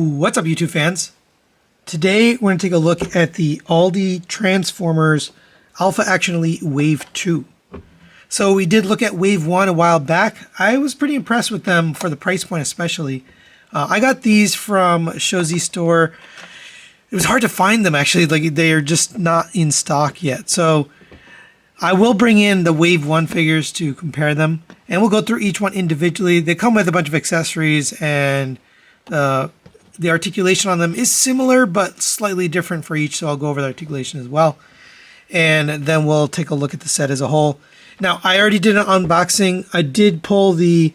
What's up, YouTube fans? Today we're going to take a look at the Auldey Transformers Alpha Action Elite Wave 2. So we did look at Wave 1 a while back. I was pretty impressed with them for the price point especially. I got these from Shozi store. It was hard to find them actually, like they are just not in stock yet. So I will bring in the Wave 1 figures to compare them, and we'll go through each one individually. They come with a bunch of accessories, and the articulation on them is similar but slightly different for each, so I'll go over the articulation as well. And then we'll take a look at the set as a whole. Now, I already did an unboxing. I did pull the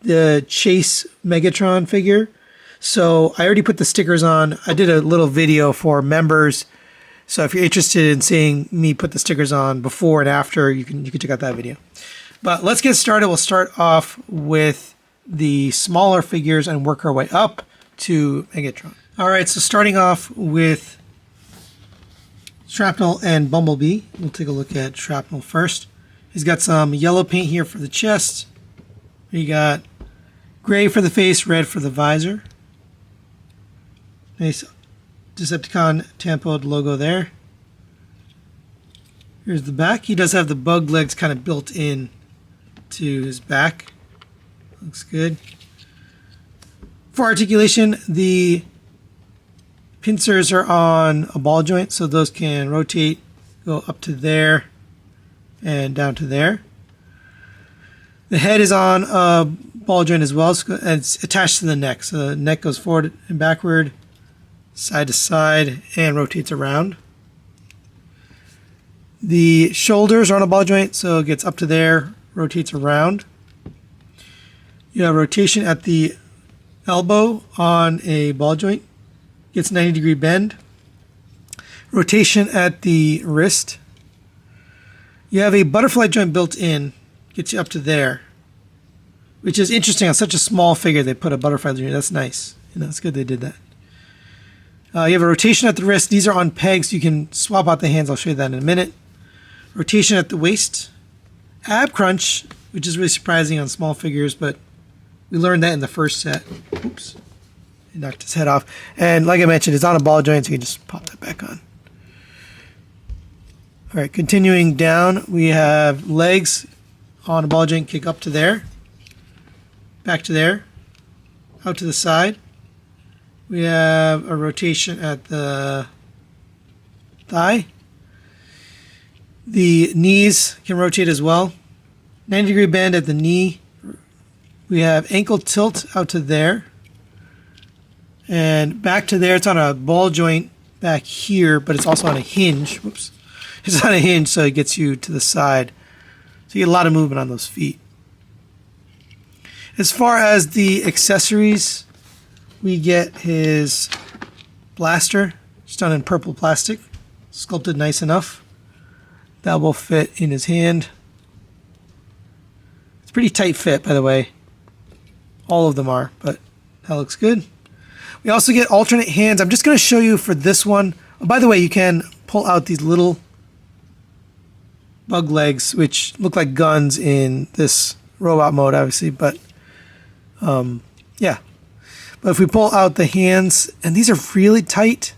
Chase Megatron figure, so I already put the stickers on. I did a little video for members, so if you're interested in seeing me put the stickers on before and after, you can check out that video. But let's get started. We'll start off with the smaller figures and work our way up to Megatron. All right, so starting off with Shrapnel and Bumblebee. We'll take a look at Shrapnel first. He's got some yellow paint here for the chest. You got gray for the face, red for the visor. Nice Decepticon tampoed logo there. Here's the back. He does have the bug legs kind of built in to his back. Looks good. For articulation, the pincers are on a ball joint, so those can rotate, go up to there and down to there. The head is on a ball joint as well, and it's attached to the neck. So the neck goes forward and backward, side to side, and rotates around. The shoulders are on a ball joint, so it gets up to there, rotates around. You have rotation at the elbow on a ball joint, gets 90-degree bend. Rotation at the wrist. You have a butterfly joint built in, gets you up to there, which is interesting. On such a small figure, they put a butterfly joint. That's nice. You know, it's good they did that. You have a rotation at the wrist. These are on pegs. You can swap out the hands. I'll show you that in a minute. Rotation at the waist. Ab crunch, which is really surprising on small figures, but we learned that in the first set. Oops. He knocked his head off. And like I mentioned, it's on a ball joint, so you can just pop that back on. All right, continuing down, we have legs on a ball joint, kick up to there, back to there, out to the side. We have a rotation at the thigh. The knees can rotate as well. 90-degree bend at the knee. We have ankle tilt out to there. And back to there. It's on a ball joint back here, but it's also on a hinge. Whoops. It's on a hinge, so it gets you to the side. So you get a lot of movement on those feet. As far as the accessories, we get his blaster. It's done in purple plastic. Sculpted nice enough. That will fit in his hand. It's a pretty tight fit, by the way. All of them are, but that looks good. We also get alternate hands. I'm just going to show you for this one. Oh, by the way, you can pull out these little bug legs, which look like guns in this robot mode, obviously. But, yeah. But if we pull out the hands, and these are really tight,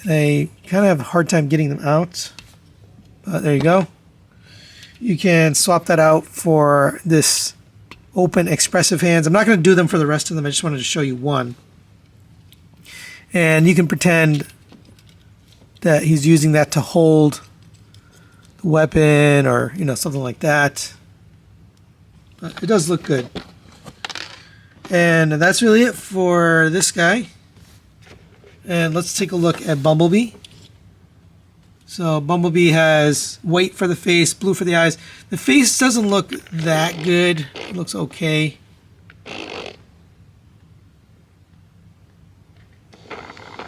and I kind of have a hard time getting them out. But there you go. You can swap that out for this open expressive hands. I'm not going to do them for the rest of them. I just wanted to show you one. And you can pretend that he's using that to hold the weapon or, you know, something like that. But it does look good. And that's really it for this guy. And let's take a look at Bumblebee. So Bumblebee has white for the face, blue for the eyes. The face doesn't look that good. It looks okay.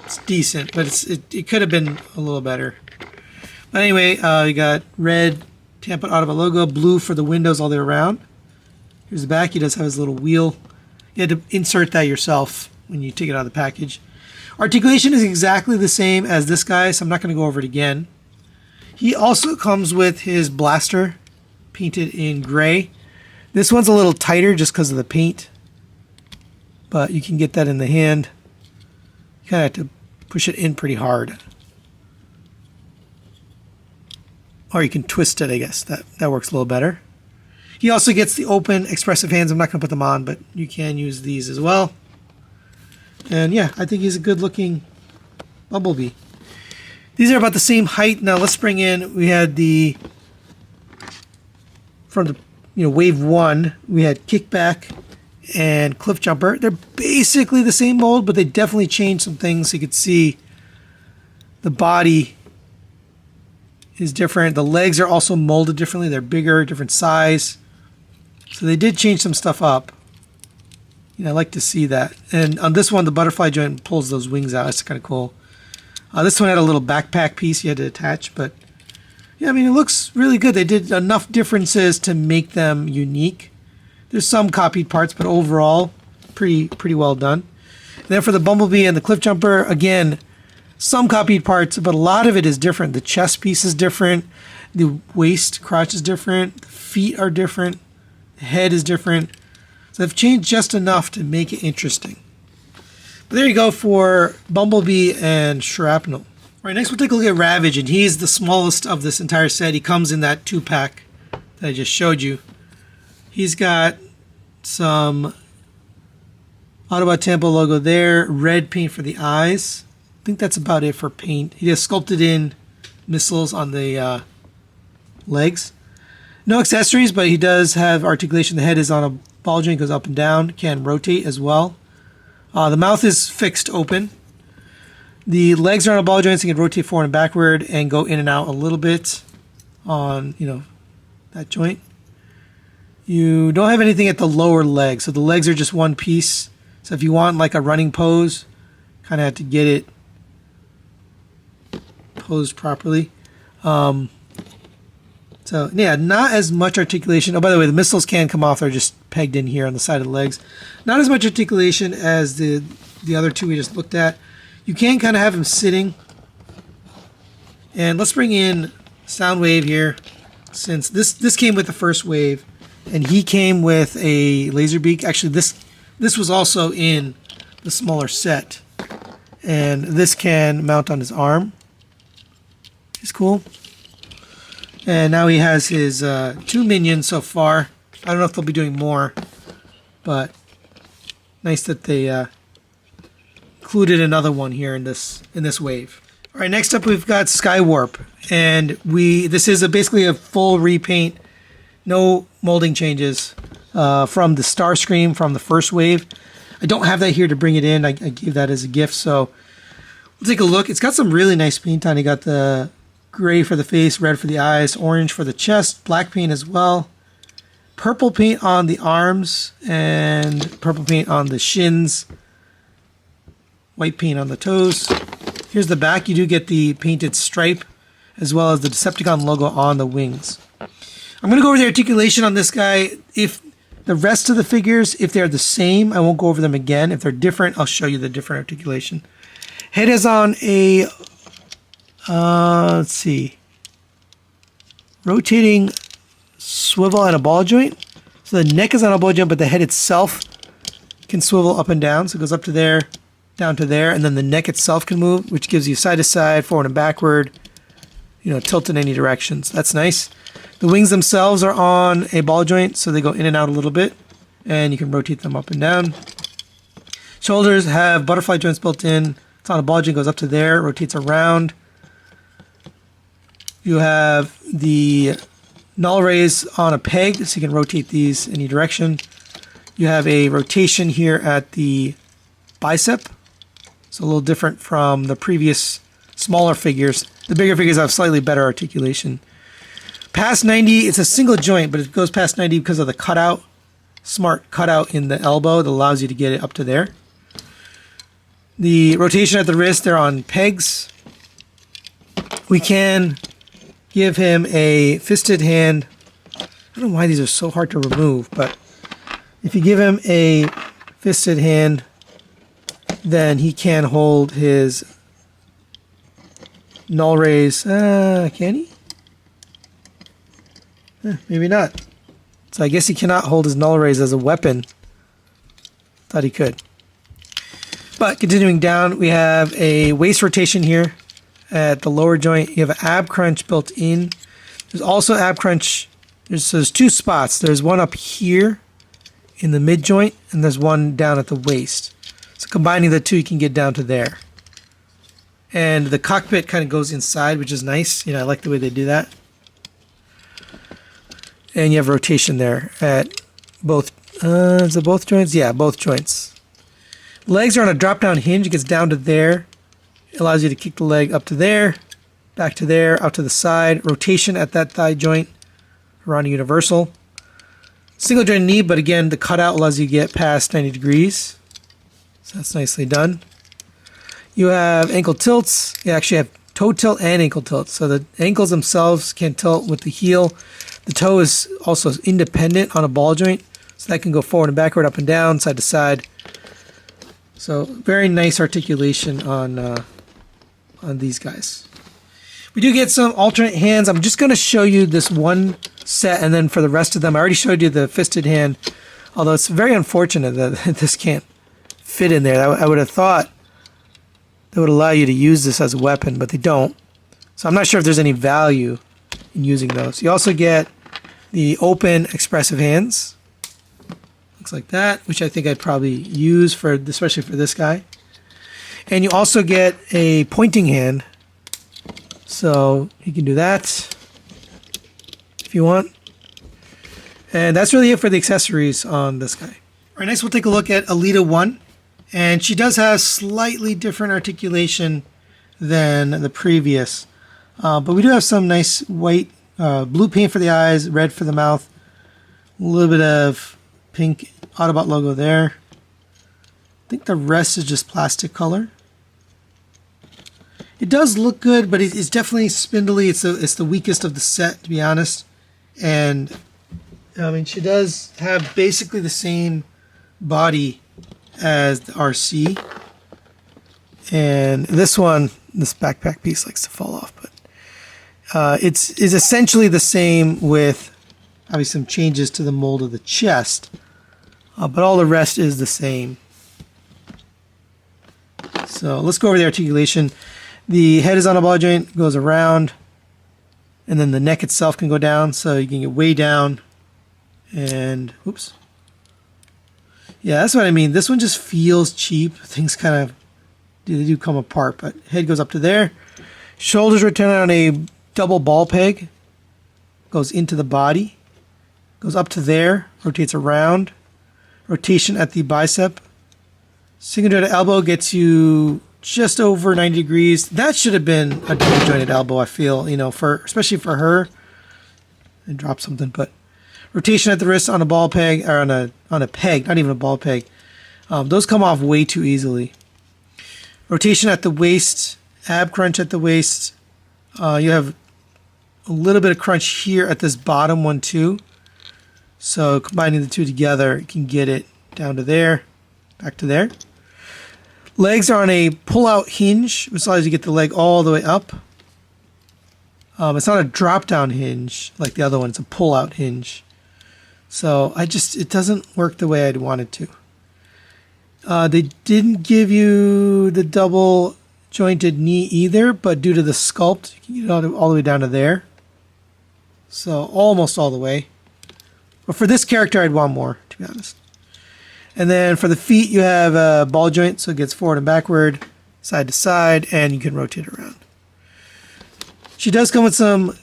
It's decent, but it could have been a little better. But anyway, you got red Tampa Audible logo, blue for the windows all the way around. Here's the back. He does have his little wheel. You had to insert that yourself when you take it out of the package. Articulation is exactly the same as this guy, so I'm not going to go over it again. He also comes with his blaster painted in gray. This one's a little tighter just because of the paint. but you can get that in the hand. You kind of have to push it in pretty hard. Or you can twist it, I guess. That works a little better. He also gets the open expressive hands. I'm not going to put them on, but you can use these as well. And yeah, I think he's a good looking Bumblebee. These are about the same height. Now let's bring in, we had the, from the, wave 1, we had Kickback and Cliff Jumper. They're basically the same mold, but they definitely changed some things. So you could see the body is different. The legs are also molded differently. They're bigger, different size. So they did change some stuff up. I like to see that. And on this one, the butterfly joint pulls those wings out. That's kind of cool. This one had a little backpack piece you had to attach, but yeah, I mean, it looks really good. They did enough differences to make them unique. There's some copied parts, but overall, pretty well done. And then for the Bumblebee and the Cliff Jumper, again, some copied parts, but a lot of it is different. The chest piece is different. The waist, crotch is different. The feet are different. The head is different. So they've changed just enough to make it interesting. But there you go for Bumblebee and Shrapnel. All right, next we'll take a look at Ravage, and he's the smallest of this entire set. He comes in that 2-pack that I just showed you. He's got some Autobot Tempo logo there, red paint for the eyes. I think that's about it for paint. He has sculpted in missiles on the legs. No accessories, but he does have articulation. The head is on a ball joint, goes up and down, can rotate as well. The mouth is fixed open. The legs are on a ball joint, so you can rotate forward and backward and go in and out a little bit on, that joint. You don't have anything at the lower leg, so the legs are just one piece. So if you want like a running pose, kind of have to get it posed properly. So yeah, not as much articulation. Oh, by the way, the missiles can come off. They're just pegged in here on the side of the legs. Not as much articulation as the other two we just looked at. You can kind of have him sitting. And let's bring in Soundwave here, since this came with the first wave, and he came with a laser beak. Actually, this was also in the smaller set, and this can mount on his arm. It's cool. And now he has his 2 minions so far. I don't know if they'll be doing more, but nice that they included another one here in this wave. All right, next up we've got Skywarp, and this is basically a full repaint, no molding changes from the Starscream from the first wave. I don't have that here to bring it in. I gave that as a gift, so we'll take a look. It's got some really nice paint on. You got the gray for the face, red for the eyes, orange for the chest, black paint as well, purple paint on the arms, and purple paint on the shins, white paint on the toes. Here's the back. You do get the painted stripe as well as the Decepticon logo on the wings. I'm going to go over the articulation on this guy. If the rest of the figures, if they're the same, I won't go over them again. If they're different, I'll show you the different articulation. Head is on a let's see, rotating swivel and a ball joint. So the neck is on a ball joint, but the head itself can swivel up and down. So it goes up to there, down to there, and then the neck itself can move, which gives you side to side, forward and backward, tilt in any directions. That's nice. The wings themselves are on a ball joint, so they go in and out a little bit, and you can rotate them up and down. Shoulders have butterfly joints built in. It's on a ball joint, goes up to there, rotates around. You have the null rays on a peg, so you can rotate these any direction. You have a rotation here at the bicep. It's a little different from the previous smaller figures. The bigger figures have slightly better articulation. Past 90, it's a single joint, but it goes past 90 because of the cutout, smart cutout in the elbow that allows you to get it up to there. The rotation at the wrist, they're on pegs. We can give him a fisted hand. I don't know why these are so hard to remove, but if you give him a fisted hand, then he can hold his null rays. Can he? Maybe not. So I guess he cannot hold his null rays as a weapon. Thought he could. But continuing down, we have a waist rotation here at the lower joint. You have an ab crunch built in. There's also ab crunch. There's two spots. There's one up here in the mid joint, and there's one down at the waist. So combining the two, you can get down to there. And the cockpit kind of goes inside, which is nice. I like the way they do that. And you have rotation there at both. Is it both joints? Yeah, both joints. Legs are on a drop-down hinge. It gets down to there. It allows you to kick the leg up to there, back to there, out to the side. Rotation at that thigh joint around a universal. Single joint knee, but again, the cutout allows you to get past 90 degrees. So that's nicely done. You have ankle tilts. You actually have toe tilt and ankle tilt. So the ankles themselves can tilt with the heel. The toe is also independent on a ball joint. So that can go forward and backward, up and down, side to side. So very nice articulation on these guys. We do get some alternate hands. I'm just going to show you this one set, and then for the rest of them, I already showed you the fisted hand. Although it's very unfortunate that this can't fit in there. I would have thought they would allow you to use this as a weapon, but they don't. So I'm not sure if there's any value in using those. You also get the open expressive hands. Looks like that, which I think I'd probably use especially for this guy. And you also get a pointing hand. So you can do that if you want. And that's really it for the accessories on this guy. All right, next we'll take a look at Alita 1. And she does have slightly different articulation than the previous. But we do have some nice white, blue paint for the eyes, red for the mouth. A little bit of pink Autobot logo there. I think the rest is just plastic color. It does look good, but it's definitely spindly. It's the weakest of the set, to be honest. And I mean, she does have basically the same body as the RC. And this backpack piece likes to fall off, but it's essentially the same with obviously some changes to the mold of the chest. But all the rest is the same. So let's go over the articulation. The head is on a ball joint, goes around, and then the neck itself can go down, so you can get way down. And, oops. Yeah, that's what I mean. This one just feels cheap. Things kind of, they do come apart, but head goes up to there. Shoulders return on a double ball peg. Goes into the body. Goes up to there, rotates around. Rotation at the bicep. Single jointed elbow gets you just over 90 degrees. That should have been a double jointed elbow, I feel, especially for her. And drop something, but rotation at the wrist on a ball peg, or on a peg, not even a ball peg. Those come off way too easily. Rotation at the waist, ab crunch at the waist. You have a little bit of crunch here at this bottom one too. So combining the two together, you can get it down to there, back to there. Legs are on a pull-out hinge, which allows you to get the leg all the way up. It's not a drop-down hinge like the other one. It's a pull-out hinge. So it doesn't work the way I'd want it to. They didn't give you the double jointed knee either, but due to the sculpt, you can get all the way down to there. So almost all the way. But for this character, I'd want more, to be honest. And then for the feet, you have a ball joint, so it gets forward and backward, side to side, and you can rotate around. She does come with some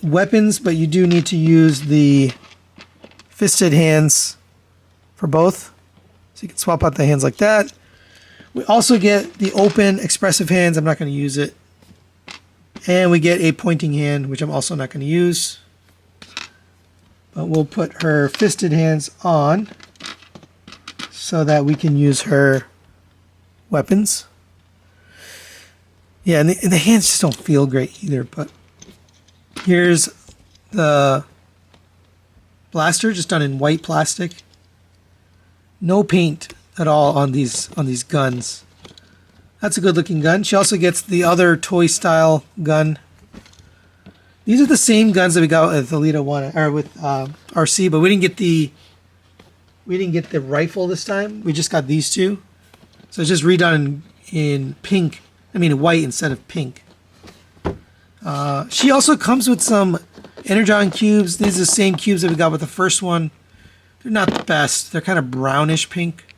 weapons, but you do need to use the fisted hands for both. So you can swap out the hands like that. We also get the open expressive hands. I'm not going to use it. And we get a pointing hand, which I'm also not going to use. But we'll put her fisted hands on so that we can use her weapons. Yeah, and the hands just don't feel great either, but here's the blaster, just done in white plastic. No paint at all on these guns. That's a good looking gun. She also gets the other toy style gun. These are the same guns that we got with Alita 1 or with RC, but we didn't get the rifle this time. We just got these two. So it's just redone in pink. I mean white instead of pink. She also comes with some Energon cubes. These are the same cubes that we got with the first one. They're not the best. They're kind of brownish pink.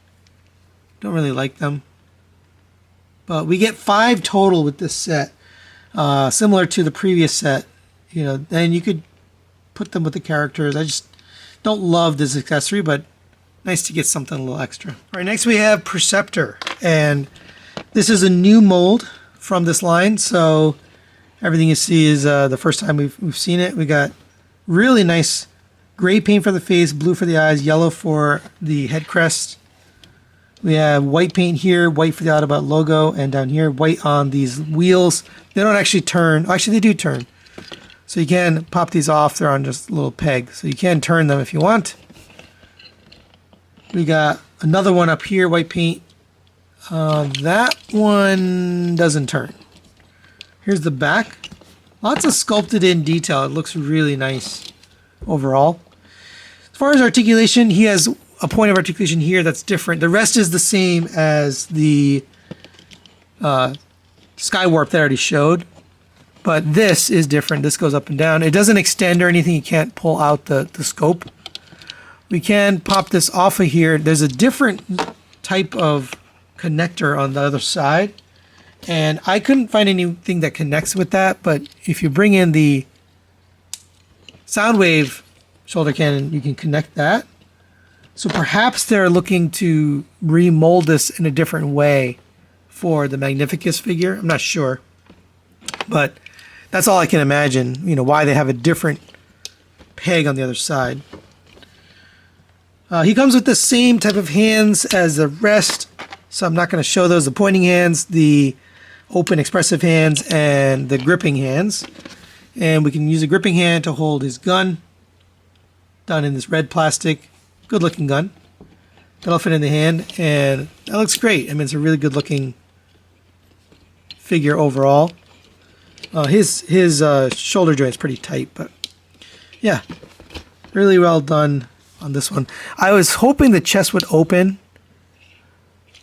Don't really like them. But we get 5 total with this set. Similar to the previous set. You know, and you could put them with the characters. I just don't love this accessory, but nice to get something a little extra. All right, next we have Perceptor. And this is a new mold from this line. So everything you see is the first time we've seen it. We got really nice gray paint for the face, blue for the eyes, yellow for the head crest. We have white paint here, white for the Autobot logo, and down here, white on these wheels. They don't actually turn. Actually, they do turn. So you can pop these off. They're on just a little peg. So you can turn them if you want. We got another one up here, white paint. That one doesn't turn. Here's the back. Lots of sculpted in detail. It looks really nice overall. As far as articulation, he has a point of articulation here that's different. The rest is the same as the Skywarp that I already showed. But this is different. This goes up and down. It doesn't extend or anything. You can't pull out the scope. We can pop this off of here. There's a different type of connector on the other side. And I couldn't find anything that connects with that. But if you bring in the Soundwave shoulder cannon, you can connect that. So perhaps they're looking to remold this in a different way for the Magnificus figure. I'm not sure. But that's all I can imagine, you know, why they have a different peg on the other side. He comes with the same type of hands as the rest, so I'm not going to show those. The pointing hands, the open expressive hands, and the gripping hands. And we can use a gripping hand to hold his gun, done in this red plastic. Good looking gun. That'll fit in the hand, and that looks great. I mean, it's a really good looking figure overall. His shoulder joint's pretty tight, but yeah, really well done on this one. I was hoping the chest would open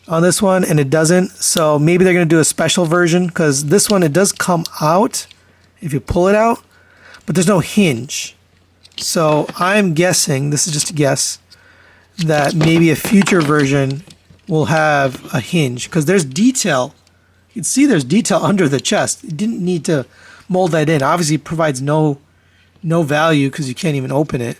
on this one, and it doesn't. So maybe they're going to do a special version, because this one, it does come out if you pull it out, but there's no hinge. So I'm guessing, this is just a guess, that maybe a future version will have a hinge, because there's detail. You can see there's detail under the chest. It didn't need to mold that in. Obviously, it provides no value because you can't even open it.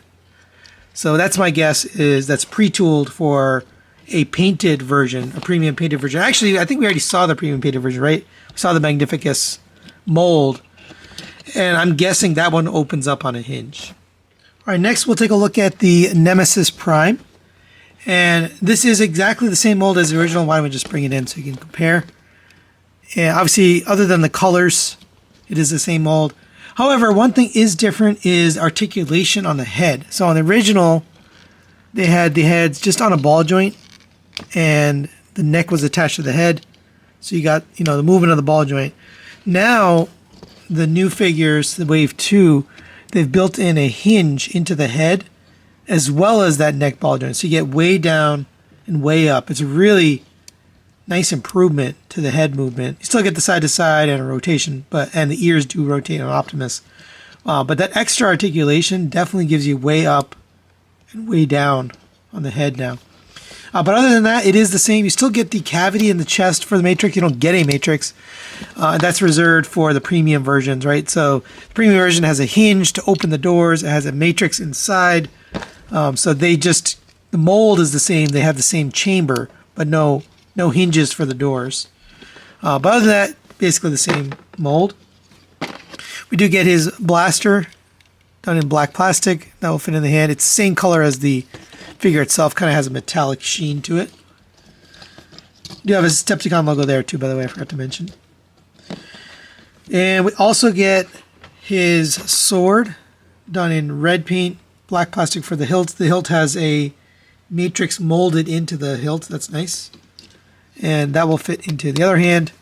So that's my guess, is that's pre-tooled for a painted version, a premium painted version. Actually, I think we already saw the premium painted version, right? We saw the Magnificus mold, and I'm guessing that one opens up on a hinge. All right, next we'll take a look at the Nemesis Prime. And this is exactly the same mold as the original. Why don't we just bring it in so you can compare? And obviously, other than the colors, it is the same mold. However, one thing is different is articulation on the head. So on the original, they had the heads just on a ball joint, and the neck was attached to the head. So you got, you know, the movement of the ball joint. Now, the new figures, the Wave 2, they've built in a hinge into the head, as well as that neck ball joint. So you get way down and way up. It's a really nice improvement to the head movement. You still get the side to side and a rotation, and the ears do rotate on Optimus. But that extra articulation definitely gives you way up and way down on the head now. But other than that, it is the same. You still get the cavity in the chest for the Matrix. You don't get a Matrix. That's reserved for the premium versions, right? So the premium version has a hinge to open the doors. It has a Matrix inside. So the mold is the same. They have the same chamber, but no hinges for the doors. But other than that, basically the same mold. We do get his blaster done in black plastic. That will fit in the hand. It's the same color as the figure itself. Kind of has a metallic sheen to it. We do have a Decepticon logo there too, by the way, I forgot to mention. And we also get his sword done in red paint, black plastic for the hilt. The hilt has a Matrix molded into the hilt. That's nice. And that will fit into the other hand.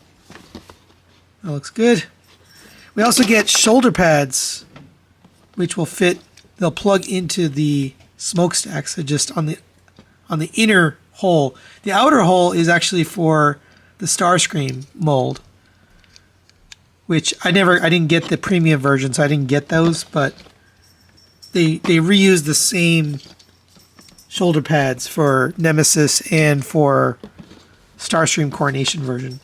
That looks good. We also get shoulder pads, which will fit. They'll plug into the smokestacks, so just on the inner hole. The outer hole is actually for the Starscream mold, which I didn't get the premium version, so I didn't get those, but they reused the same shoulder pads for Nemesis and for Starscream Coronation version.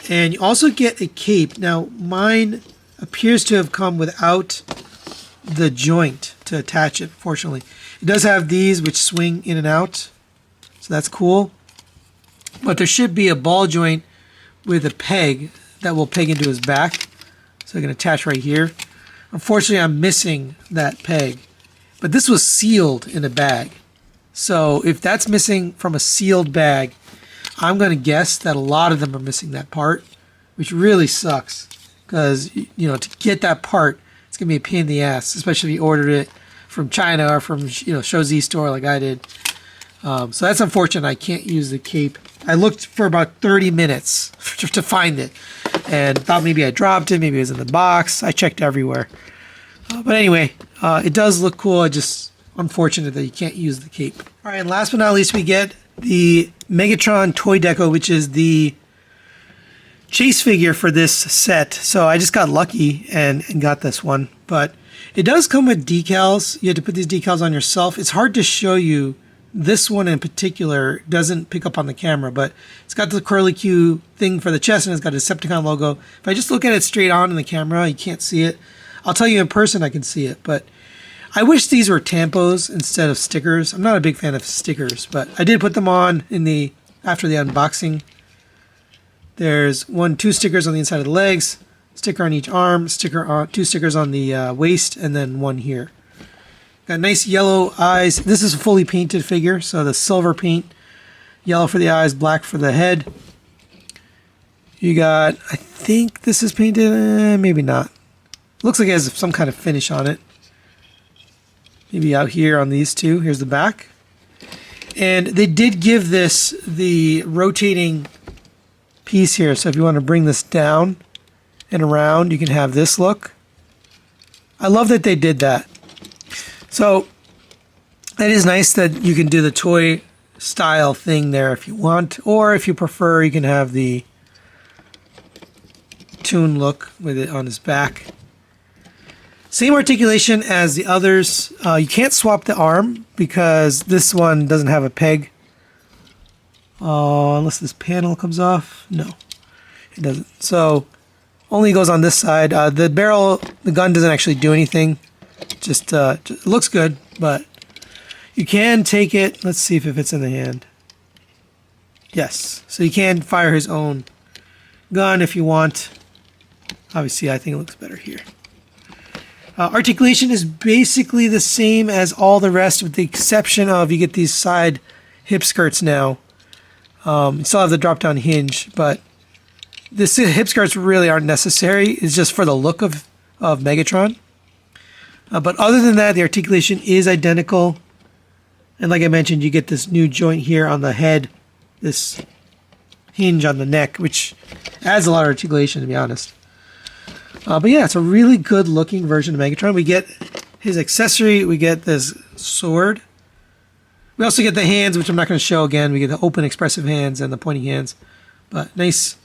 And you also get a cape. Now, mine appears to have come without the joint to attach it, fortunately. It does have these which swing in and out, so that's cool. But there should be a ball joint with a peg that will peg into his back, so I can attach right here. Unfortunately, I'm missing that peg, but this was sealed in a bag. So if that's missing from a sealed bag, I'm going to guess that a lot of them are missing that part, which really sucks, because to get that part, it's going to be a pain in the ass, especially if you ordered it from China or from Shouzi store like I did. So that's unfortunate. I can't use the cape. I looked for about 30 minutes to find it and thought maybe I dropped it, maybe it was in the box. I checked everywhere. But anyway, it does look cool. It's just unfortunate that you can't use the cape. All right, and last but not least, we get the Megatron Toy Deco, which is the chase figure for this set. So I just got lucky and got this one. But it does come with decals. You have to put these decals on yourself. It's hard to show you. This one in particular doesn't pick up on the camera, but it's got the curly Q thing for the chest and it's got a Decepticon logo. If I just look at it straight on in the camera, you can't see it. I'll tell you in person I can see it, but I wish these were tampos instead of stickers. I'm not a big fan of stickers, but I did put them on after the unboxing. There's two stickers on the inside of the legs, sticker on each arm, two stickers on the waist, and then one here. Got nice yellow eyes. This is a fully painted figure, so the silver paint, yellow for the eyes, black for the head. You got, I think this is painted, maybe not. Looks like it has some kind of finish on it. Maybe out here on these two. Here's the back. And they did give this the rotating piece here, so if you want to bring this down and around, you can have this look. I love that they did that. So it is nice that you can do the toy style thing there if you want, or if you prefer, you can have the toon look with it on his back. Same articulation as the others. You can't swap the arm because this one doesn't have a peg. Unless this panel comes off. No, it doesn't. So only goes on this side. The gun doesn't actually do anything. Just it looks good, but you can take it. Let's see if it fits in the hand. Yes, so you can fire his own gun if you want. Obviously, I think it looks better here. Articulation is basically the same as all the rest, with the exception of you get these side hip skirts now. You still have the drop-down hinge, but this hip skirts really aren't necessary. It's just for the look of Megatron. But other than that, the articulation is identical. And like I mentioned, you get this new joint here on the head, this hinge on the neck, which adds a lot of articulation, to be honest. But yeah, it's a really good looking version of Megatron. We get his accessory, we get this sword. We also get the hands, which I'm not going to show again. We get the open expressive hands and the pointy hands. But nice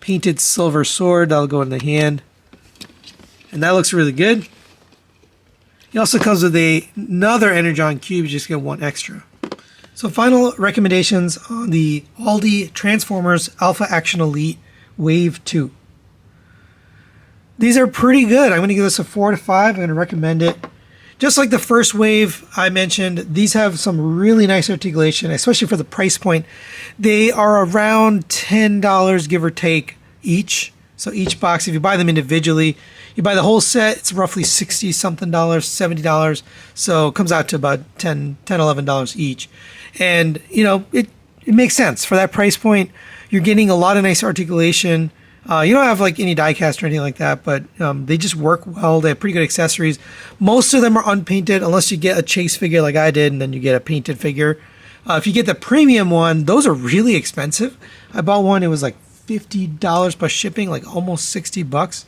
painted silver sword, that'll go in the hand. And that looks really good. He also comes with another Energon cube, you just get one extra. So final recommendations on the Auldey Transformers Alpha Action Elite Wave 2. These are pretty good. I'm going to give this a 4 out of 5. I'm going to recommend it. Just like the first wave I mentioned, these have some really nice articulation, especially for the price point. They are around $10, give or take, each. So each box, if you buy them individually, you buy the whole set, it's roughly $60-something, $70. So it comes out to about $10, $11 each. And, it makes sense. For that price point, you're getting a lot of nice articulation. You don't have like any die cast or anything like that, but they just work well. They have pretty good accessories. Most of them are unpainted unless you get a chase figure like I did, and then you get a painted figure. If you get the premium one, those are really expensive. I bought one, it was like $50 plus shipping, like almost $60.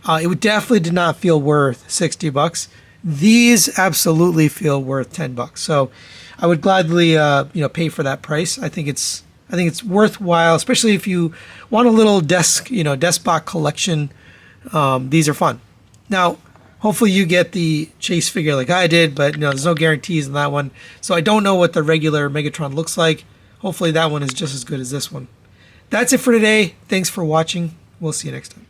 It definitely did not feel worth $60. These absolutely feel worth $10. So I would gladly pay for that price. I think it's worthwhile, especially if you want a little deskbot collection. These are fun. Now, hopefully you get the chase figure like I did, but there's no guarantees in that one. So I don't know what the regular Megatron looks like. Hopefully that one is just as good as this one. That's it for today. Thanks for watching. We'll see you next time.